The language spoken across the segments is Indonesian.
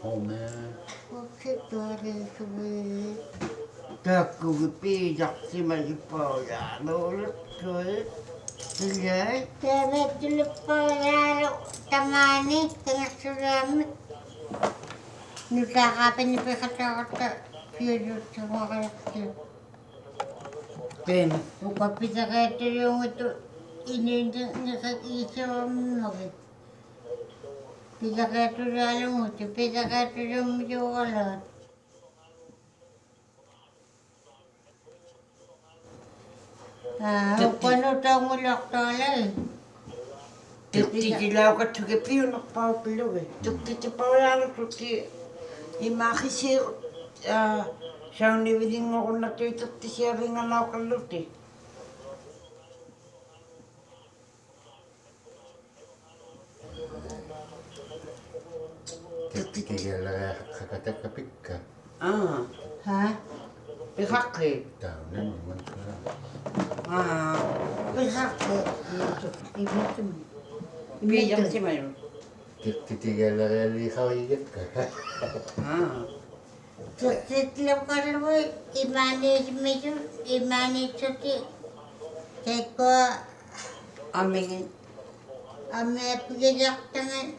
Homer. Takku piisak simalipoja lulutui. Sejai. Tevet tulipoja tamani tengah surami. Nusakapin ni kata-kata piadut sama kayak Pen. buka pizza kayak yung itu ini nakakisya lagi. Pizza kayak dalam itu pizza kayak yung jualan. Kano tahu mulak talay. Tukti lau ka tuke piu nak pau pilu ke. Tukti pau lau tukti imakisi siang ni viding ngokon na tu tukti siya ringan lau ka luti. Tukti kaya kakatek kapikka. Hah? Pihakhe. Tahunan naman sila. Pihakhe. Itu. Pijak si mayo. Tukti kaya likaw iyak ka. Setiap kali imani cuti, teko Aming ame pijak tangan,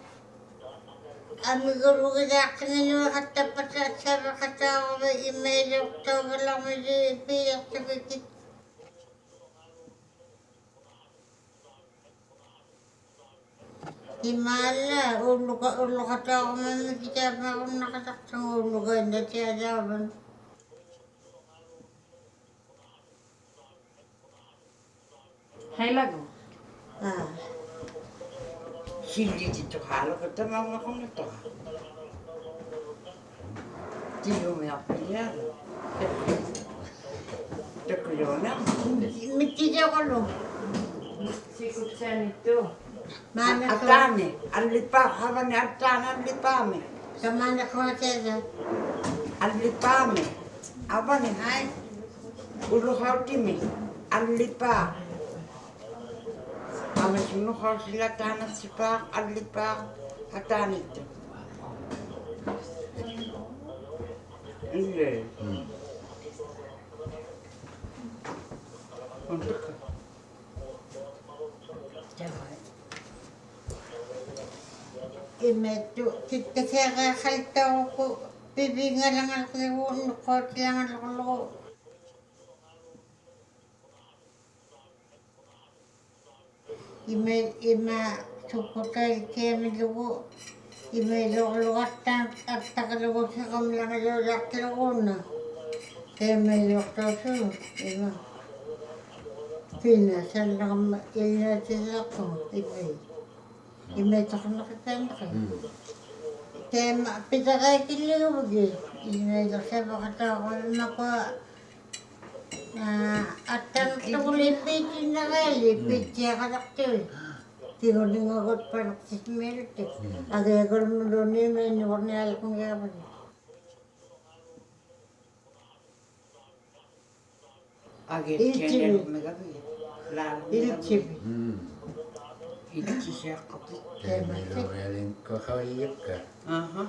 ame guru pijak tangan kata pasal kata orang email waktu kalau masih pijak sedikit. Gimana ulu kata orang kita makan nakatak sang ulu ganda tiada orang. Hay lagu. hindi dito halo ka tamang ako nito. Tiyo may apilya. Teko yun na. Mitija ko lo. Sikut sen itu. Mana ko Atane, alipa, hawan ni atane alipame. sa mana ko sa Alipame. Awan ni hai. Ulo hautimi. Alipa. Ama sino hal sila tanah sipak alipa atane itu. Iya. Untuk imetu kita kaya kaltaw ko bibinga lang ako kot lang ako ima sukutai kaya milugo ima lugat at takalugo sa kamlang lulak na kaya may lukta su ima pinasan lang sila ko ima ito ko nakitanda ka kaya pitakay kiligo bagi ima ito siya bakata ko ko at ang tulipit na kaya lipit siya kadaktil tinggal ngagot panak si Smirti. Agak mendoni menurutnya alkung ya apa? agak kaya megabi. Ilcip. Ilci siya kapit. Kaya may loreling ko kaw iyak ka. Aha.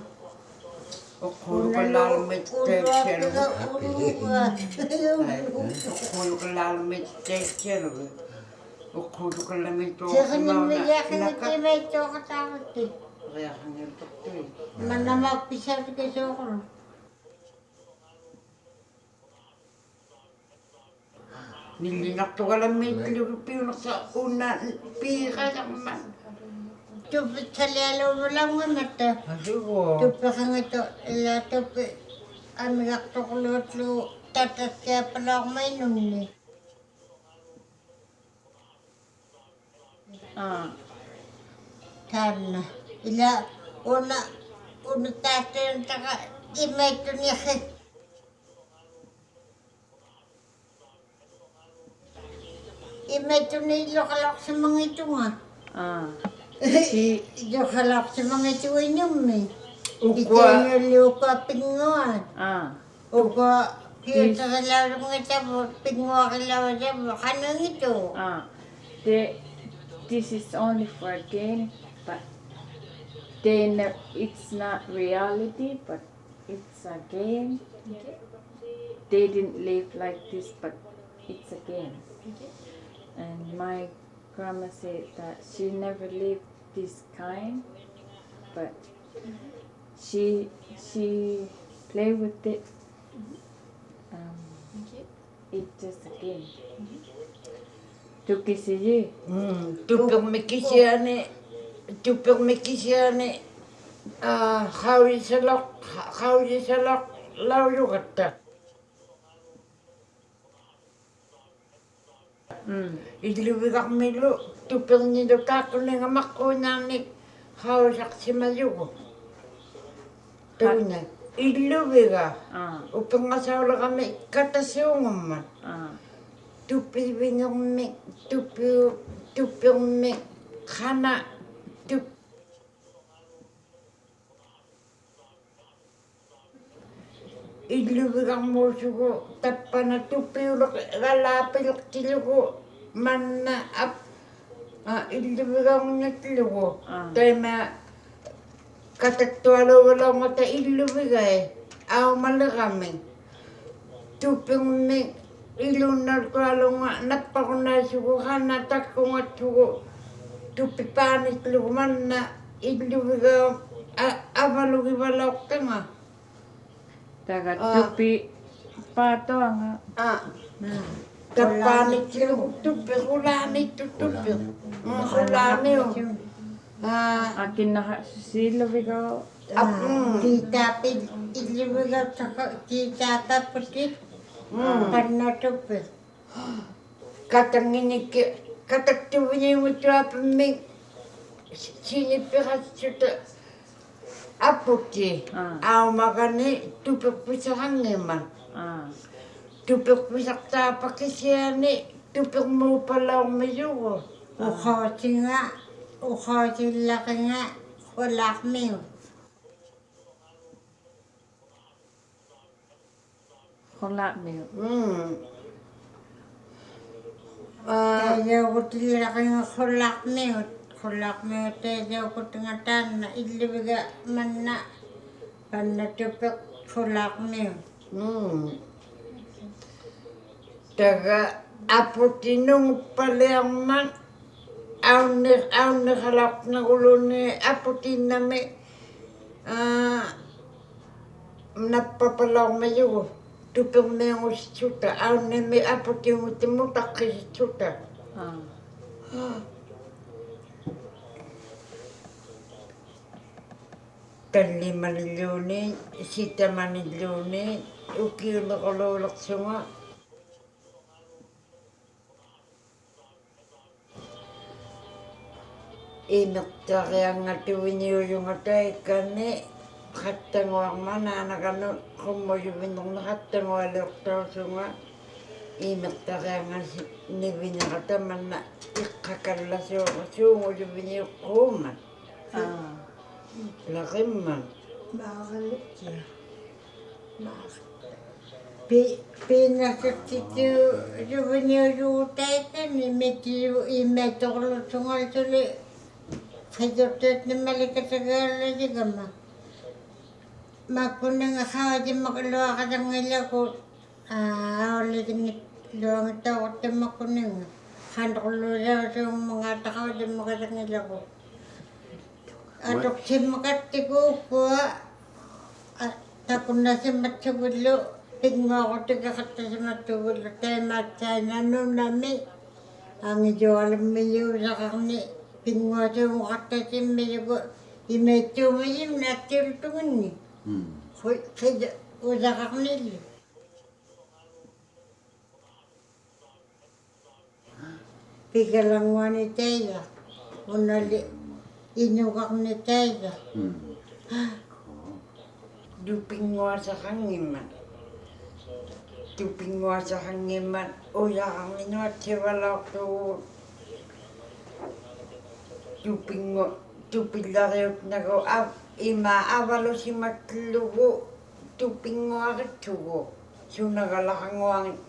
Okul ko lalmit tekero. Okul ko lalmit tekero. Okul ko lalmit to. Siya kanimigya may ito katakot eh. Kaya kanyang tuktoy. Manamagpisar kasi ako. Nilinak to ka lamit. Piyo sa una. Pira naman. Tupit sa lalo mo lang mata. Aduh. Tupit ka nga ito. Ila tupit. Amigak to kulot-lo. Tatas kaya pala ako mainom ni. Sana. Ila una tatin taka imay ito niya. Imay ito niya lokalak sa mga ito nga. Lokalak sa mga ito inyong eh. Ito niya liuka pinguan. Uka kita sa laro mga ito pinguan kilawa siya. Kanang ito. This is only for game, but it's not reality, but it's a game. They didn't live like this, but it's a game. And my grandma said that she never lived this kind, but she play with it. It's just a game. Tukisiye. Tupir mikisiane hauisalok lauyugatta. Illuvigarmilu tupirnilu taakkuninga makkuinaarnik hausaksimayugu. Tuna illuviga upingasaulegami katasiungumma. Tupivingermik tupirmik kana illuvigarmuusugu tappana tupiuluk galaapiluktilugu manna illuvigarngatlugu taima katattualuvalongata illuvigai aumalegami tupirmik ilunnartualunga napparunaisugu hana takkungatsugu tupipaanitlugu manna illuvigao avalugivalauqtanga. Taga tupi patoanga. Tapaanitlugu tupi hulaanittu tupi hulaaniu. Akin nakasiluvigao. Titapi illuvigao titapaputit panna tupi. Katanginikki katattuvinimuttuapimmi sinippiqassut aputti aumagani tupirpisarangimman. Tupirpisartaapakisiani tupirmuupalaormiyugu. Ukhosillaqinga hulaaqmiu. Hulaaqmiu. Taajauqutillaqinga hulaaqmiu taajauqutingatanna illuviga manna panna tupiq hulaaqmiu. Taga aputinunguppaliarman aunniqalaqnaguluni aputinnami nappapalaormayugu tupirmiangussuta aunnimi aputinguttimu taqqisitsuta. Tallimanilluuni sitamanilluuni ukiulequluulersunga imertariangatuvinniuyungata ikkani qattanguarma naanakanu qummujuvinnerna qattangualiortarusunga imertariangasi nivinerata manna iqqakallasuungujuviniuqquumman laqimman Maaqalutsia. Piinassutsitu suviniusuutaitani mitilu iimmaittoqerlutsungalusuli qajortuutnimmalikatagaallasigama makkunanga haajimmaqiluaqatangillaku aulligingit luangittauquttammakkunanga qantoqulluusaasuummangaataqaujimmakatangillahu atuqsimmakattikууkkua takunnasimmatsugullu pinguaqutiqaqattasimattugullu taimaatsaainanunami angijualummiyuusaqarni pinguasuumuqattasimmilugu imaittuumayim naattiultungunni usaqarnillu pikalanguani taila unali inuqarni taila tupinguasaqangimman uyaqarninuatsivalaortugu tupillariutnagu ima avalusimaklugu tupinguaritsugu sunagalaqanguangit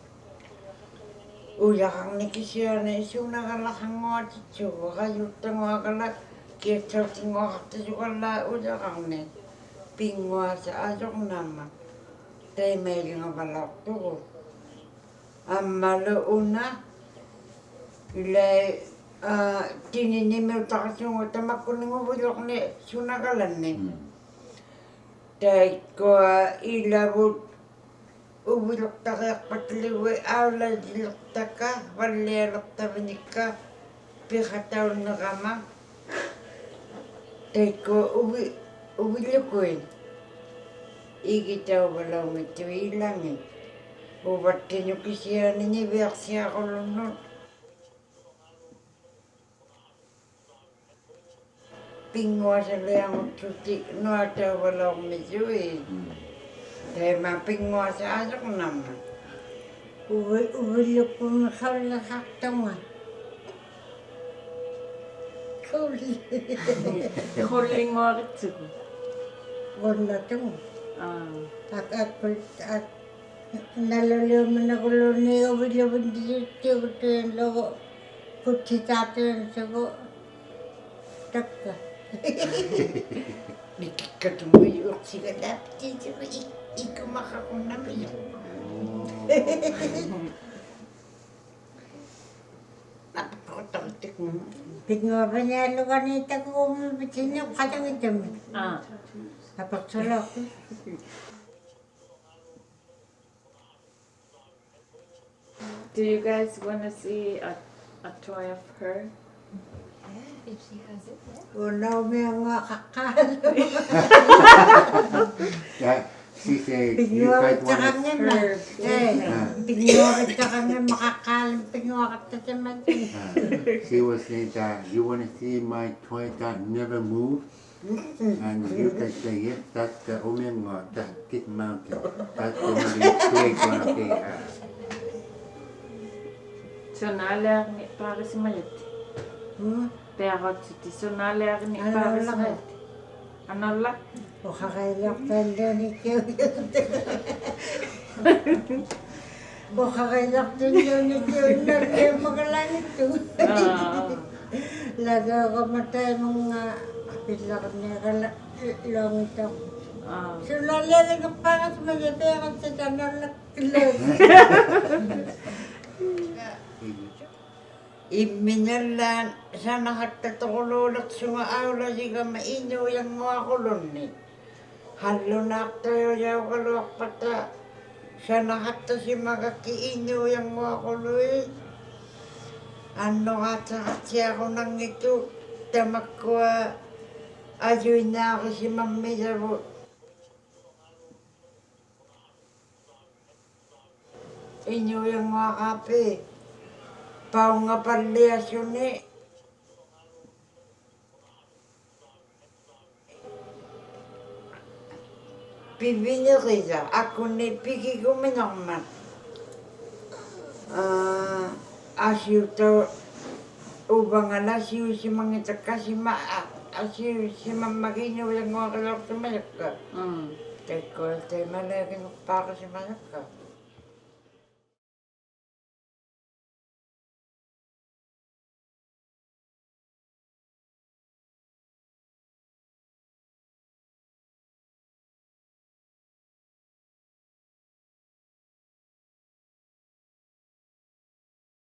uyaqarnikisiani sunagalaqanguatitsugu qayuttanguaqala kiatsautsinguaqartasuqallaa ulaqarni pinguasa asoqnamma taimailingavalaortugu ammalu una ilai tininimiutaqasungu tamakkuninguvuloqni sunakalanni taikkua ilavut uviloqtariarpatligu aulalilertaka vallialertavinikka piqataulneqama taikkua uvilukuin igitauvalaumittuilangi uvattinukisianini viarsiaqulunnut pinguasaliangutsuti nuatauvalaumitui taima pinguasa asoqnamma uvilukun qawlaqartunga Qullinguaritsuku. qollatunga Ah. nalulumanaquluni uviluvuntisuttiugutuen logo kutsitaatuansugu takka nikikkatungui uqsigalaptisugu ikkumaqaqunnamilu apaqottaqittikmu pinguapanialuqaniitakuumipitsinni qatangitammi Ah. apaqsoloqi Do you guys want to see a toy of her? If she has it, yeah. unaumianguaqaqqaalu Yeah, she said you guys want to... pinguavittaqanngimma pinguavittaqanngim maqaqqaalum pinguaqattatamati She was saying that you want to see my toy that never moved? And you can say, yes, that's the Omengo, that's this mountain. That's the only place one they have. Sonalearni paarisimayatti. Pearotsuti sonalearni paarisimayatti. Anolla? Bukhariilaqtinniunikkiunnarliummakalangittu Ah. lagaaqamatay mga pillarniaqala loongitoq Ah. sunallialiqpangas majapeeqatsitanarlaqkillag imminallaan sanaqattatoquluulersunga aulasigama inuuyanguaqulunni hallunaaqtajojauqaluarpata sanaqattasimakakki inuuyanguaqului annoqaataqatsiaqunangitu tamakkua ajuinaaqisimammisavu inuuyanguaqaapi paungapalliassuni pivinerisa akkunni pikikuminormat asiuta uvangala siusimangitakkasima asiusimammakiinuuyanguaqilortumayakka Mm. taikkual taimaleakinerpaaqasimayakka